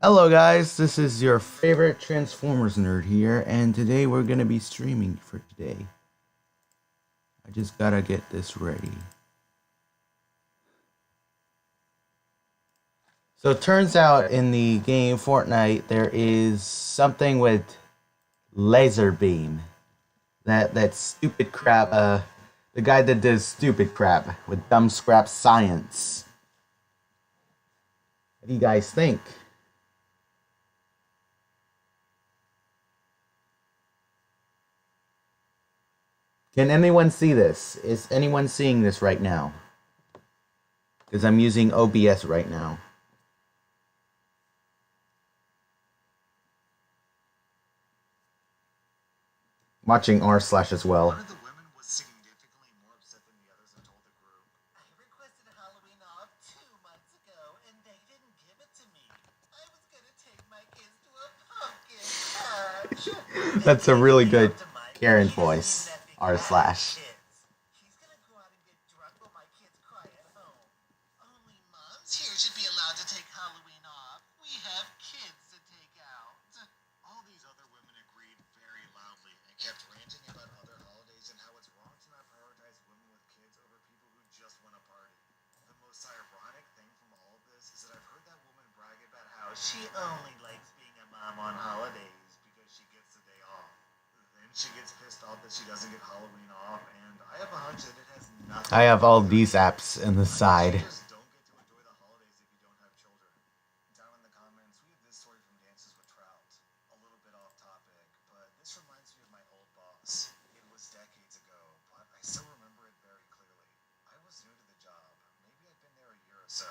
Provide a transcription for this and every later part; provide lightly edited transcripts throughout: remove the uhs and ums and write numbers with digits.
Hello, guys. This is your favorite Transformers nerd here, and today we're gonna be streaming for today. I just gotta get this ready. So it turns out in the game Fortnite there is something with laser beam. That stupid crap. The guy that does stupid crap with dumb scrap science. What do you guys think? Can anyone see this? Is anyone seeing this right now? Because I'm using OBS right now. Watching r slash as well. One of the women was significantly more upset than the others and told the group, I requested a Halloween off 2 months ago and they didn't give it to me. I was gonna take my kids to a pumpkin patch. That's a really good Karen voice. R slash. He's gonna go out and get drunk while my kids cry at home. Only moms here should be allowed to take Halloween off. We have kids to take out. All these other women agreed very loudly and kept ranting about other holidays and how it's wrong to not prioritize women with kids over people who just want to party. The most ironic thing from all of this is that I've heard that woman brag about how she only likes being a mom on holidays because she gets the day off. Then she gets pissed off that she doesn't get Halloween off, and I have a hunch that it has nothing. I have all these apps in the side. Just don't get to enjoy the holidays if you don't have children. Down in the comments, we have this story from Dances with Trout. A little bit off topic, but this reminds me of my old boss. It was decades ago, but I still remember it very clearly. I was new to the job. Maybe I'd been there a year or so.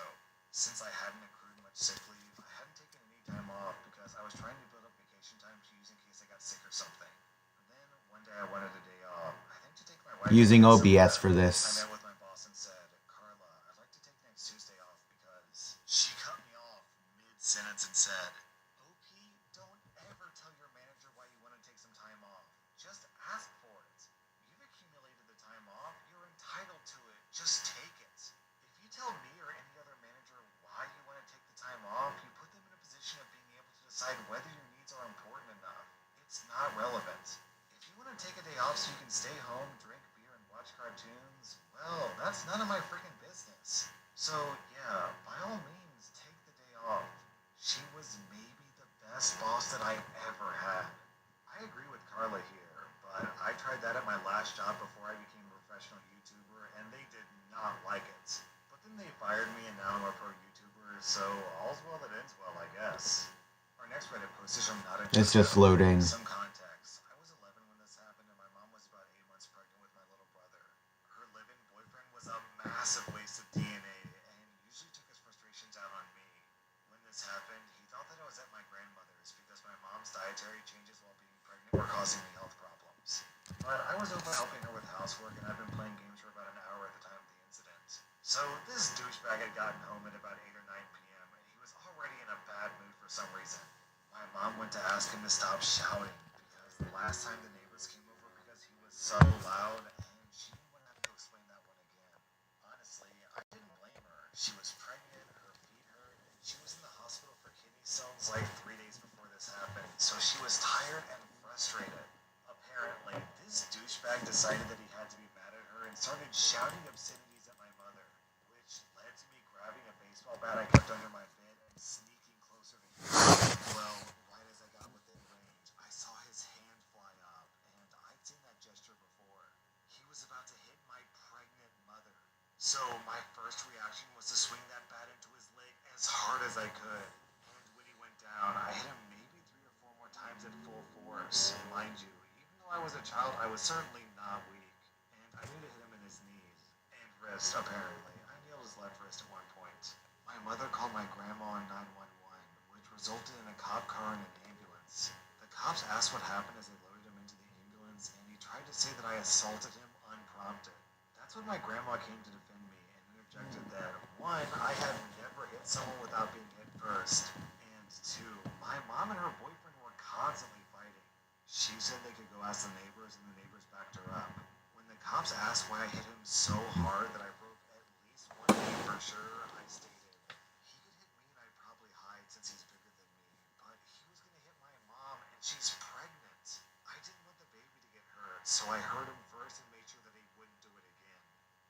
Since I hadn't accrued much sick leave, I hadn't taken any time off because I was trying to build up vacation time to use in case I got sick or something. And then one day I wanted a day off. I think to take my wife Using to OBS somewhere. for I this. met with my boss and said, Carla, I'd like to take next Tuesday off because she cut me off mid-sentence and said, OP, don't ever tell your manager why you want to take some time off. Just ask for it. You've accumulated the time off. You're entitled to it. Just take it. If you tell me or any other manager why you want to take the time off, you put them in a position of being able to decide whether your needs are important enough. It's not relevant. If you want to take a day off so you can stay home, drink beer, and watch cartoons, well, that's none of my freaking business. So, yeah, by all means, take the day off. She was maybe the best boss that I ever had. I agree with Carla here, but I tried that at my last job before I became a professional YouTuber, and they did not like it. But then they fired me, and now I'm a pro YouTuber, so all's well that ends well, I guess. Our next Reddit post is from Not a It's just loading. Some context. I was 11 when this happened, and my mom was about 8 months pregnant with my little brother. Her live-in boyfriend was a massive waste of DNA, and usually took his frustrations out on me. When this happened, he thought that I was at my grandmother's because my mom's dietary changes while being pregnant were causing me health problems. But I was over helping her with housework, and I'd been playing games for about an hour at the time of the incident. So this douchebag had gotten home at about 8 or 9 p.m., and he was already in a bad mood for some reason. My mom went to ask him to stop shouting because the last time the neighbors came over because he was so loud, and she didn't want to have to explain that one again. Honestly, I didn't blame her. She was pregnant, her feet hurt, and she was in the hospital for kidney stones like 3 days before this happened, so she was tired and frustrated. Apparently, this douchebag decided that he had to be mad at her and started shouting obscenities at my mother, which led to me grabbing a baseball bat I kept under my bed and sneaking closer to him. Well, right as I got within range, I saw his hand fly up, and I'd seen that gesture before. He was about to hit my pregnant mother. So my first reaction was to swing that bat into his leg as hard as I could. And when he went down, I hit him maybe 3 or 4 more times at full force. Mind you, even though I was a child, I was certainly not weak. And I knew to hit him in his knees and wrist, apparently. I nailed his left wrist at one point. My mother called my grandma on 911, which resulted in a cop car and an ambulance. The cops asked what happened as they loaded him into the ambulance, and he tried to say that I assaulted him unprompted. That's when my grandma came to defend me and interjected that, one, I had never hit someone without being hit first, and two, my mom and her boyfriend were constantly fighting. She said they could go ask the neighbors, and the neighbors backed her up. When the cops asked why I hit him so hard that I broke at least one knee for sure, I stated, he could hit me and I'd probably hide since he's bigger than me. so I heard him first and made sure that he wouldn't do it again.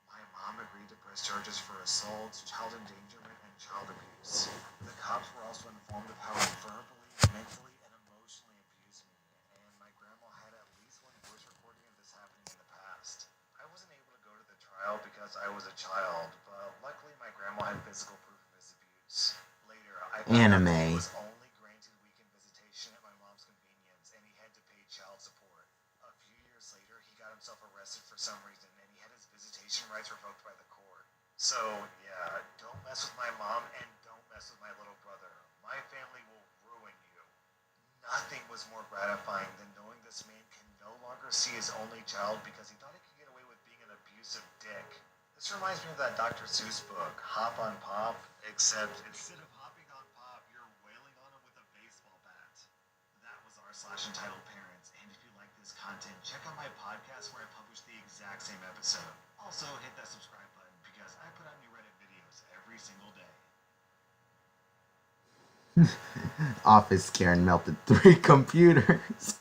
My mom agreed to press charges for assault, child endangerment, and child abuse. The cops were also informed of how he verbally, mentally, and emotionally abused me, and my grandma had at least one voice recording of this happening in the past. I wasn't able to go to the trial because I was a child, but luckily my grandma had physical proof of his abuse. Later, I found out that he Anime. was only granted weekend visitation at my mom's convenience, and he had to pay child support. A few years later, he got himself arrested for some reason, and he had his visitation rights revoked by the court. So, yeah, don't mess with my mom and don't mess with my little brother. My family will ruin you. Nothing was more gratifying than knowing this man can no longer see his only child because he thought he could get away with being an abusive dick. This reminds me of that Dr. Seuss book, Hop on Pop, except instead of hopping on Pop, you're wailing on him with a baseball bat. That was r/entitled parents, and if you like this content, check out my podcast where I publish the exact same episode. Also, hit that subscribe button because I put out new Reddit videos every single day. Office Karen melted 3 computers.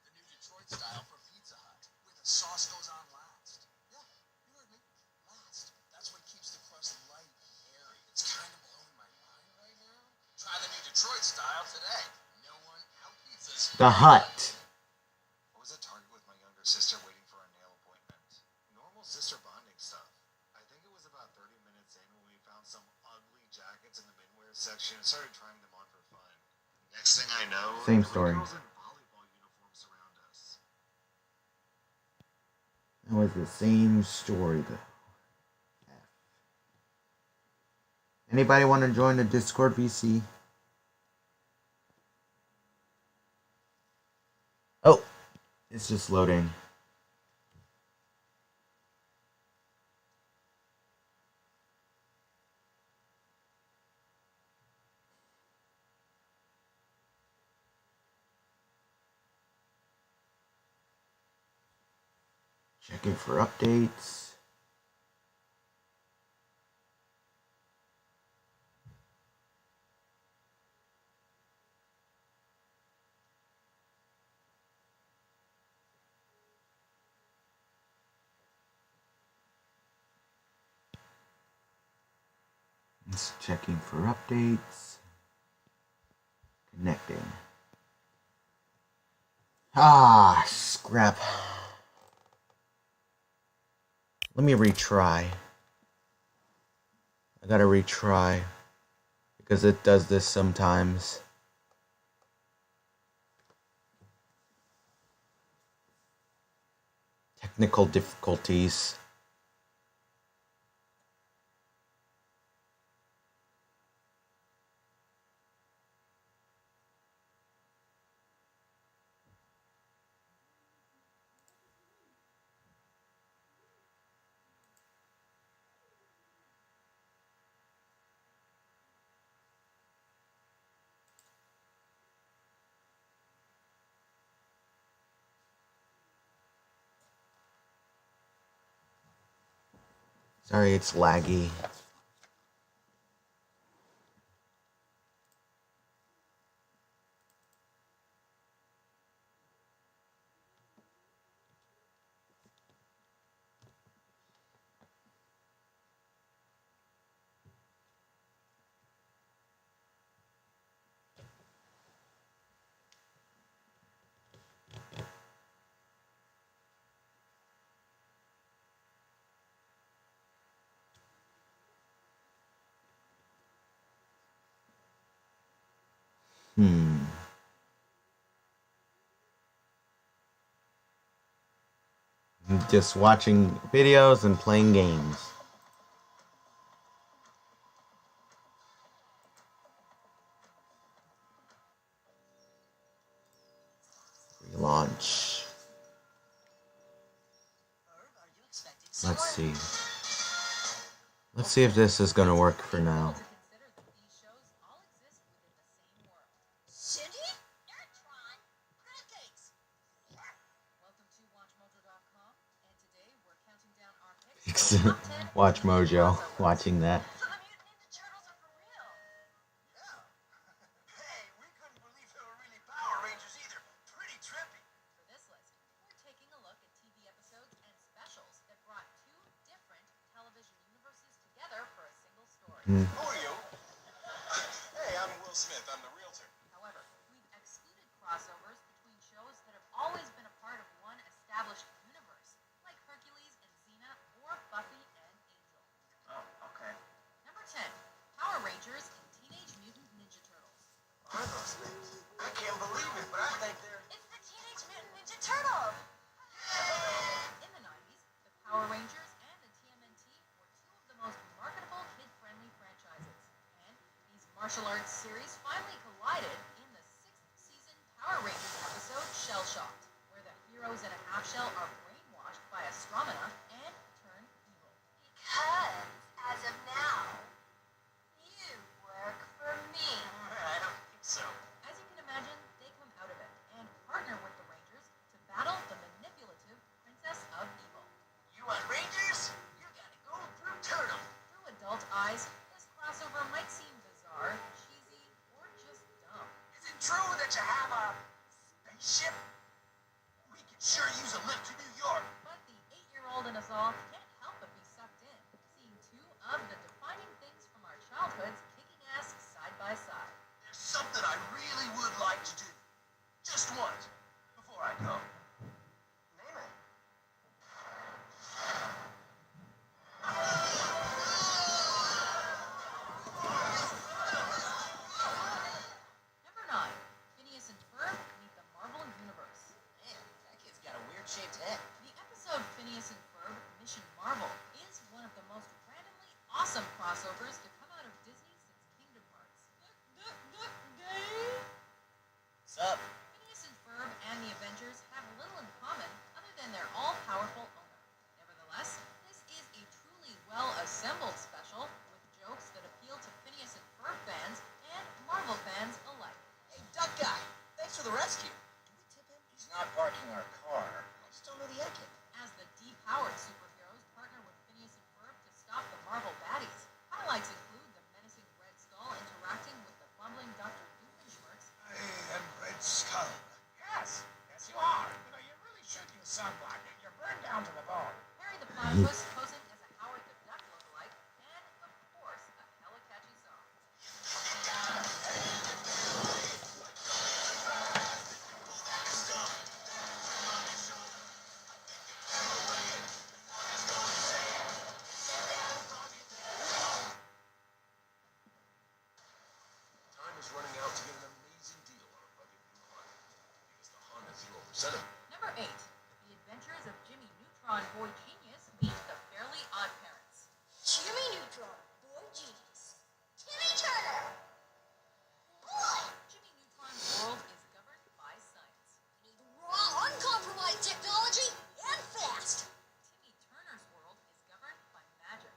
The new Detroit style from Pizza Hut, where the sauce goes on last. Yeah, you heard me. Last. That's what keeps the crust light and airy. It's kind of blowing my mind right now. Try the new Detroit style today. No one out pizzas. The Hut. I was at Target with my younger sister waiting for a nail appointment. Normal sister bonding stuff. I think it was about 30 minutes in when we found some ugly jackets in the menwear section and started trying them on for fun. Next thing I know, Same 3 story. girls in volleyball uniforms surround us. That was the same story though. Anybody want to join the Discord VC? Oh, it's just loading. Checking for updates. It's checking for updates. Connecting. Ah, scrap. Let me retry. I gotta retry. Because it does this sometimes. Technical difficulties. Sorry, it's laggy. Just watching videos and playing games. Relaunch. Let's see. Let's see if this is gonna work for now. Cindy? Neutron? Pancakes. Welcome to WatchMojo.com, and today we're counting down our picks for the top 10 Watch Mojo. Watching that. So the Mutant Ninja Turtles are for real. Yeah. Hey, we couldn't believe they were really Power Rangers either. Pretty trippy. For this list, Mm. Who are you? Hey, I'm Will Smith. I'm the realtor. However, we've excluded crossovers between shows that have always been a part of one established universe, like Hercules and Xena or Buffy and Angel. Oh, okay. Number 10, Power Rangers and Teenage Mutant Ninja Turtles. What are those things? I can't believe it, but I think they're... It's the Teenage Mutant Ninja Turtles! In the 90s, the Power Rangers and the TMNT were two of the most marketable kid-friendly franchises, and these martial arts series finally collided in the 6th season Power Rangers episode Shell Shocked, where the heroes in a half shell are brainwashed by Astronema and turn evil. Because, as of now, you work for me. I don't think so. As you can imagine, they come out of it and partner with the Rangers to battle the manipulative Princess of Evil. You want Rangers? You gotta go through Turtle. Through adult eyes, this crossover might seem bizarre, cheesy, or just dumb. Is it true that you have a spaceship? We could sure use a lift to New York. But the 8-year-old in us all can't help but be sucked in, seeing two of the defining things from our childhoods kicking ass side by side. There's something I really would like to do. Just once. Before I go. Name it. Number 9, Phineas and Ferb meet the Marvel Universe. Man, that kid's got a weird-shaped head. The episode Phineas and Ferb Mission Marvel is one of the most randomly awesome crossovers to come out of Disney since Kingdom Hearts. What's up? Phineas and Ferb and the Avengers have little in common other than their all-powerful owner. Nevertheless, this is a truly well-assembled special with jokes that appeal to Phineas and Ferb fans and Marvel fans alike. Hey, Duck Guy, thanks for the rescue. Do we tip him? He's not parking our car. I just don't know the etiquette. As the depowered superheroes partner with Phineas and Ferb to stop the Marvel baddies, highlights include the menacing Red Skull interacting with the bumbling Dr. Doofenshmirtz, I am Red Skull. Yes, yes you are. You know, you really should use sunblock. You're burned down to the bone. Harry the Platypus posing as a Howard the Duck lookalike, and, of course, a hella catchy song. Time is running out to get an amazing deal on a rugged new Honda. Because the Honda 0% Number 8, The Adventures of Jimmy Neutron Boy Genius meet the Fairly Odd Parents. Jimmy Neutron, boy genius. Timmy Turner, boy. Jimmy Neutron's world is governed by science. We need raw, uncompromised technology and fast. Timmy Turner's world is governed by magic.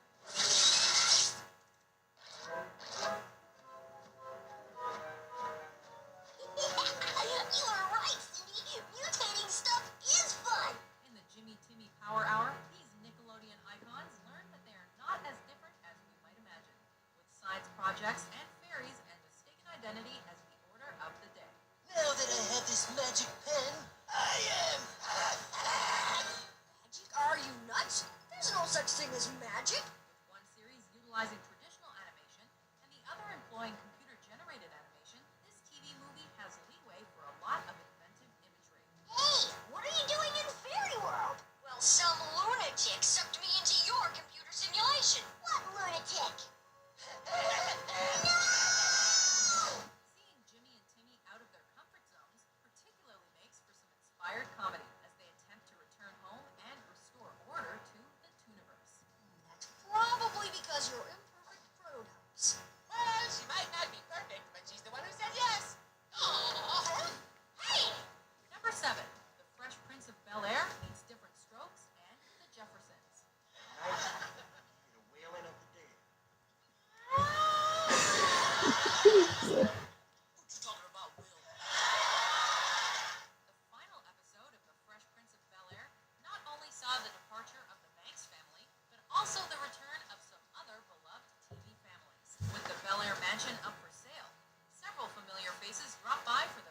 You are right, Cindy. Mutating stuff is fun. In the Jimmy Timmy Power Hour, these Nickelodeon icons learn that they are not as different as we might imagine, with science projects and fairies and mistaken identity as the order of the day. Now that I have this magic pen, I am... Magic? Are you nuts? There's no such thing as magic. With one series utilizing traditional animation and the other employing computer-generated animation, this TV movie has leeway for a lot of inventive imagery. Hey, what are you doing in Fairy World? Well, some lunatic sucked me into your computer simulation. What lunatic? No! Seeing Jimmy and Timmy out of their comfort zones particularly makes for some inspired comedy as they attempt to return home and restore order to the Tooniverse. That's probably because you're imperfect prototypes. Well, she might not be perfect, but she's the one who said yes. Hey! Number 7, The Fresh Prince of Bel-Air meets Different Strokes and The Jeffersons. The wailing of the dead. What you talking about, Will? The final episode of The Fresh Prince of Bel-Air not only saw the departure of the Banks family, but also the return of some other beloved TV families, with the Bel-Air mansion up